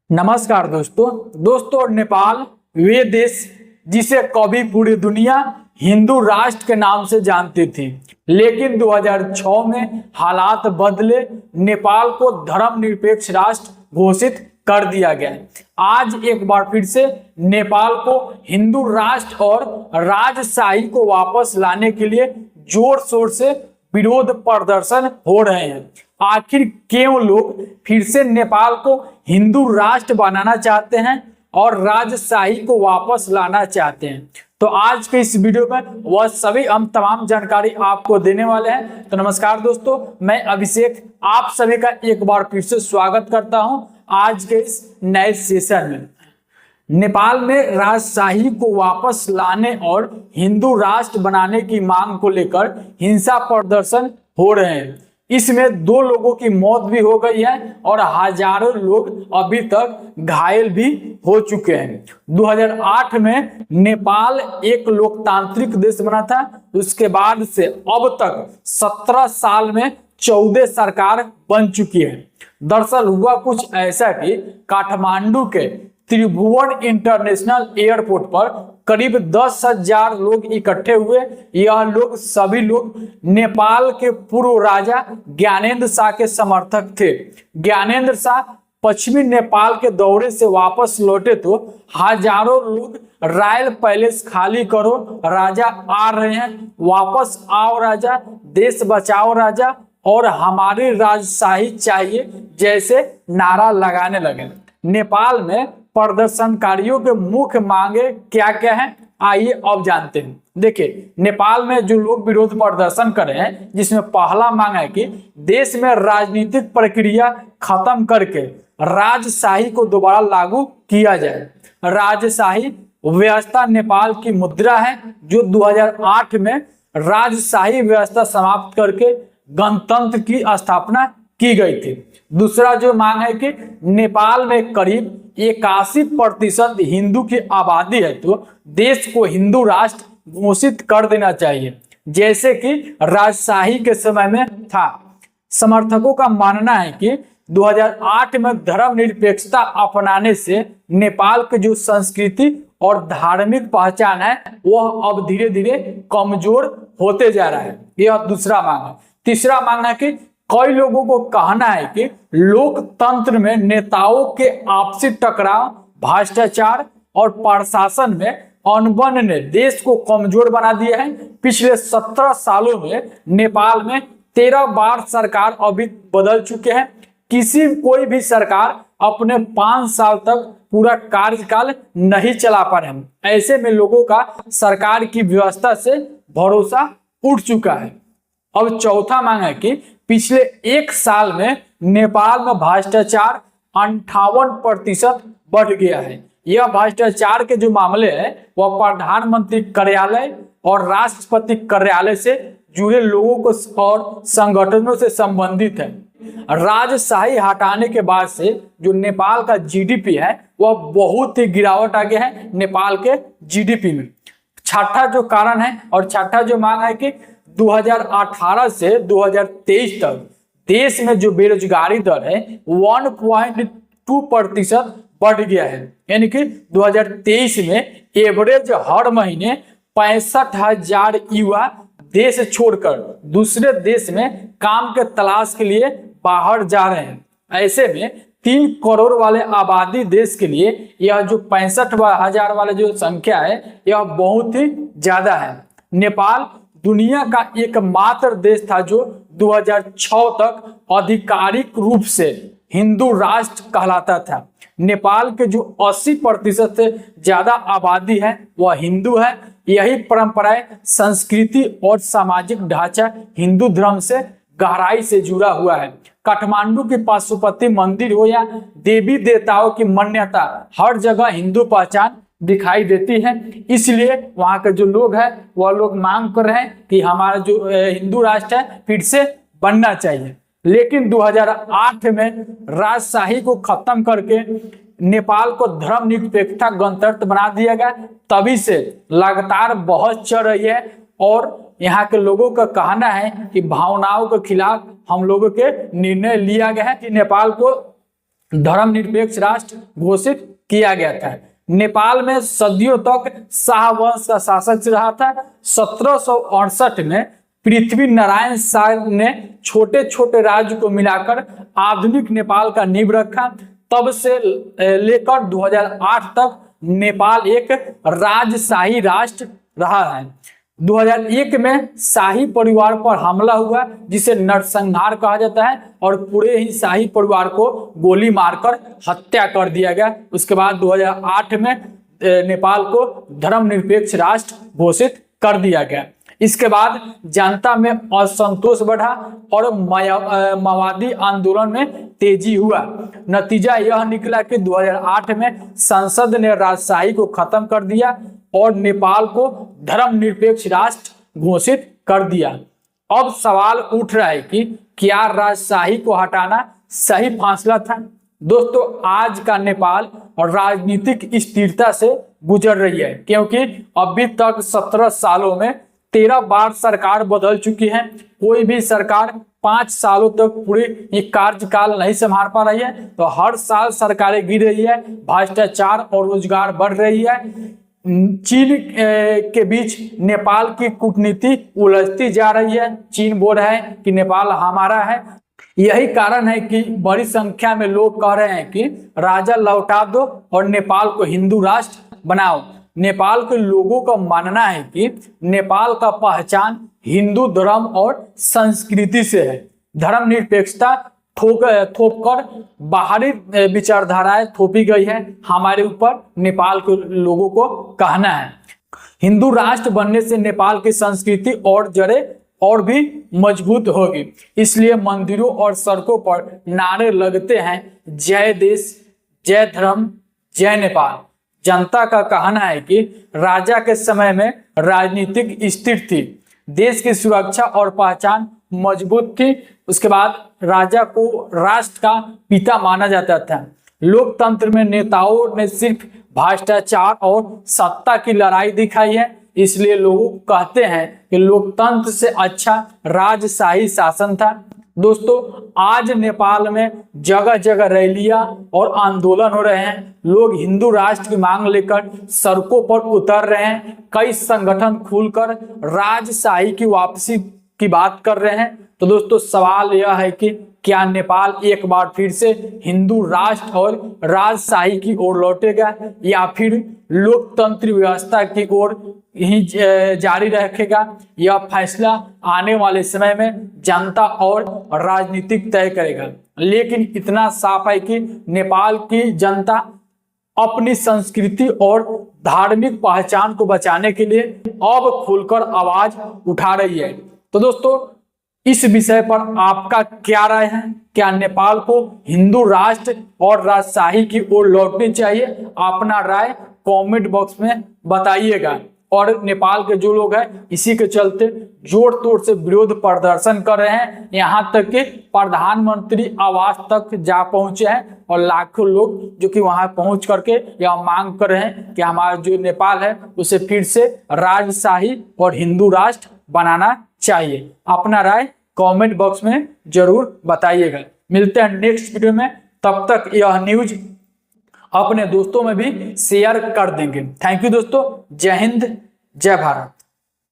नमस्कार दोस्तों नेपाल वे देश जिसे कभी पूरी दुनिया हिंदू राष्ट्र के नाम से जानती थी, लेकिन 2006 में हालात बदले नेपाल को धर्मनिरपेक्ष राष्ट्र घोषित कर दिया गया। आज एक बार फिर से नेपाल को हिंदू राष्ट्र और राजशाही को वापस लाने के लिए जोर शोर से विरोध प्रदर्शन हो रहे हैं। आखिर क्यों लोग फिर से नेपाल को हिंदू राष्ट्र बनाना चाहते हैं और राजशाही को वापस लाना चाहते हैं? तो आज के इस वीडियो में वह सभी हम तमाम जानकारी आपको देने वाले हैं। तो नमस्कार दोस्तों, मैं अभिषेक आप सभी का एक बार फिर से स्वागत करता हूं आज के इस नए सेशन में। नेपाल में राजशाही को वापस लाने और हिंदू राष्ट्र बनाने की मांग को लेकर हिंसा प्रदर्शन हो रहे हैं। इसमें 2 लोगों की मौत भी हो गई है और हजारों लोग अभी तक घायल भी हो चुके हैं। 2008 में नेपाल एक लोकतांत्रिक देश बना था। उसके बाद से अब तक 17 साल में 14 सरकार बन चुकी है। दरअसल हुआ कुछ ऐसा कि काठमांडू के त्रिभुवन इंटरनेशनल एयरपोर्ट पर करीब 10,000 लोग इकट्ठे हुए। यह लोग सभी लोग नेपाल के पूर्व राजा ज्ञानेन्द्र शाह के समर्थक थे। ज्ञानेन्द्र शाह पश्चिमी नेपाल के दौरे से वापस लौटे तो हजारों लोग रॉयल पैलेस खाली करो, राजा आ रहे हैं, वापस आओ राजा, देश बचाओ राजा और हमारी राजशाही चाहिए जैसे नारा लगाने लगे। नेपाल में प्रदर्शनकारियों के मुख्य मांगे क्या क्या हैं, आइए अब जानते हैं। देखिए, नेपाल में जो लोग विरोध प्रदर्शन कर रहे हैं, जिसमें पहला मांग है कि देश में राजनीतिक प्रक्रिया खत्म करके राजशाही को दोबारा लागू किया जाए। राजशाही व्यवस्था नेपाल की मुद्रा है जो 2008 में राजशाही व्यवस्था समाप्त करके गणतंत्र की स्थापना की गई थी। दूसरा जो मांग है कि नेपाल में करीब 81% हिंदू की आबादी है, तो देश को हिंदू राष्ट्र घोषित कर देना चाहिए जैसे कि राजशाही के समय में था। समर्थकों का मानना है कि 2008 में धर्मनिरपेक्षता अपनाने से नेपाल की जो संस्कृति और धार्मिक पहचान है वह अब धीरे धीरे कमजोर होते जा रहा है। यह दूसरा मांग है। तीसरा मांग है कि कई लोगों को कहना है कि लोकतंत्र में नेताओं के आपसी टकराव, भ्रष्टाचार और प्रशासन में अनबन ने देश को कमजोर बना दिया है। पिछले 17 सालों में नेपाल में 13 बार सरकार अभी बदल चुके हैं। कोई भी सरकार अपने 5 साल तक पूरा कार्यकाल नहीं चला पा रहे हैं। ऐसे में लोगों का सरकार की व्यवस्था से भरोसा उठ चुका है। अब चौथा मांग है कि पिछले 1 साल में नेपाल में भ्रष्टाचार 58% बढ़ गया है। यह भ्रष्टाचार के जो मामले हैं वह प्रधानमंत्री कार्यालय और राष्ट्रपति कार्यालय से जुड़े लोगों को और संगठनों से संबंधित है। राजशाही हटाने के बाद से जो नेपाल का जीडीपी है वह बहुत ही गिरावट आ गया है नेपाल के जीडीपी में। छठा जो कारण है और छठा जो मांग है कि 2018 से 2023 तक देश में जो बेरोजगारी दर है 1.2% बढ़ गया है। यानी कि 2023 में एवरेज हर महीने 65,000 युवा देश छोड़कर दूसरे देश में काम के तलाश के लिए बाहर जा रहे हैं। ऐसे में 3 करोड़ वाले आबादी देश के लिए यह जो 65,000 वाला जो संख्या है यह बहुत ही ज्यादा है। नेपाल दुनिया का एकमात्र देश था जो 2006 तक आधिकारिक रूप से हिंदू राष्ट्र कहलाता था। नेपाल के जो 80% से ज्यादा आबादी है वह हिंदू है। यही परंपराएं, संस्कृति और सामाजिक ढांचा हिंदू धर्म से गहराई से जुड़ा हुआ है। काठमांडू की पशुपति मंदिर हो या देवी देवताओं की मान्यता, हर जगह हिंदू पहचान दिखाई देती है। इसलिए वहां के जो लोग हैं वह लोग मांग कर रहे हैं कि हमारा जो हिंदू राष्ट्र है फिर से बनना चाहिए। लेकिन 2008 में राजशाही को खत्म करके नेपाल को धर्मनिरपेक्षता गणतंत्र बना दिया गया। तभी से लगातार बहस चल रही है और यहाँ के लोगों का कहना है कि भावनाओं के खिलाफ हम लोगों के निर्णय लिया गया है कि नेपाल को धर्मनिरपेक्ष राष्ट्र घोषित किया गया था। नेपाल में सदियों तक शाह वंश का शासक रहा था। 1768 में पृथ्वी नारायण शाह ने छोटे छोटे राज्य को मिलाकर आधुनिक नेपाल का नींव रखा। तब से लेकर 2008 तक नेपाल एक राजशाही राष्ट्र रहा है। 2001 में शाही परिवार पर हमला हुआ जिसे नरसंहार कहा जाता है और पूरे ही शाही परिवार को गोली मारकर हत्या कर दिया गया। उसके बाद 2008 में नेपाल को धर्मनिरपेक्ष राष्ट्र घोषित कर दिया गया। इसके बाद जनता में असंतोष बढ़ा और माओवादी आंदोलन में तेजी हुआ। नतीजा यह निकला कि 2008 में संसद ने राजशाही को खत्म कर दिया और नेपाल को धर्मनिरपेक्ष राष्ट्र घोषित कर दिया। अब सवाल उठ रहा है कि क्या राजशाही को हटाना सही फैसला था? दोस्तों, आज का नेपाल और राजनीतिक स्थिरता से गुजर रही है, क्योंकि अभी तक 17 सालों में 13 बार सरकार बदल चुकी है। कोई भी सरकार 5 सालों तक पूरी कार्यकाल नहीं संभाल पा रही है, तो हर साल सरकारें गिर रही है, भ्रष्टाचार और रोजगार बढ़ रही है। चीन के बीच नेपाल की कूटनीति उलझती जा रही है। चीन बोल रहा है कि नेपाल हमारा है। यही कारण है कि बड़ी संख्या में लोग कह रहे हैं कि राजा लौटा दो और नेपाल को हिंदू राष्ट्र बनाओ। नेपाल के लोगों का मानना है कि नेपाल का पहचान हिंदू धर्म और संस्कृति से है। धर्मनिरपेक्षता थोपकर बाहरी विचारधाराएं थोपी गई है हमारे ऊपर, नेपाल के लोगों को कहना है। हिंदू राष्ट्र बनने से नेपाल की संस्कृति और जड़ें और भी मजबूत होगी। इसलिए मंदिरों और सड़कों पर नारे लगते हैं, जय देश, जय धर्म, जय नेपाल। जनता का कहना है कि राजा के समय में राजनीतिक स्थिर थी, देश की सुरक्षा और पहचान मजबूत थी। उसके बाद राजा को राष्ट्र का पिता माना जाता था। लोकतंत्र में नेताओं ने सिर्फ भ्रष्टाचार और सत्ता की लड़ाई दिखाई है। इसलिए लोग कहते हैं कि लोकतंत्र से अच्छा राजशाही शासन था। दोस्तों, आज नेपाल में जगह जगह रैलियां और आंदोलन हो रहे हैं। लोग हिंदू राष्ट्र की मांग लेकर सड़कों पर उतर रहे हैं। कई संगठन खुलकर राजशाही की वापसी की बात कर रहे हैं। तो दोस्तों, सवाल यह है कि क्या नेपाल एक बार फिर से हिंदू राष्ट्र और राजशाही की ओर लौटेगा या फिर लोकतंत्र व्यवस्था की ओर ही जारी रखेगा? यह फैसला आने वाले समय में जनता और राजनीतिक तय करेगा। लेकिन इतना साफ है कि नेपाल की जनता अपनी संस्कृति और धार्मिक पहचान को बचाने के लिए अब खुलकर आवाज उठा रही है। तो दोस्तों, इस विषय पर आपका क्या राय है? क्या नेपाल को हिंदू राष्ट्र और राजशाही की ओर लौटनी चाहिए? अपना राय कमेंट बॉक्स में बताइएगा। और नेपाल के जो लोग हैं इसी के चलते जोर तोड़ से विरोध प्रदर्शन कर रहे हैं, यहाँ तक कि प्रधानमंत्री आवास तक जा पहुंचे हैं और लाखों लोग जो कि वहां पहुंच करके यह मांग कर रहे हैं कि हमारा जो नेपाल है उसे फिर से राजशाही और हिंदू राष्ट्र बनाना चाहिए। अपना राय कमेंट बॉक्स में जरूर बताइएगा। मिलते हैं नेक्स्ट वीडियो में, तब तक यह न्यूज अपने दोस्तों में भी शेयर कर देंगे। थैंक यू दोस्तों। जय हिंद, जय भारत।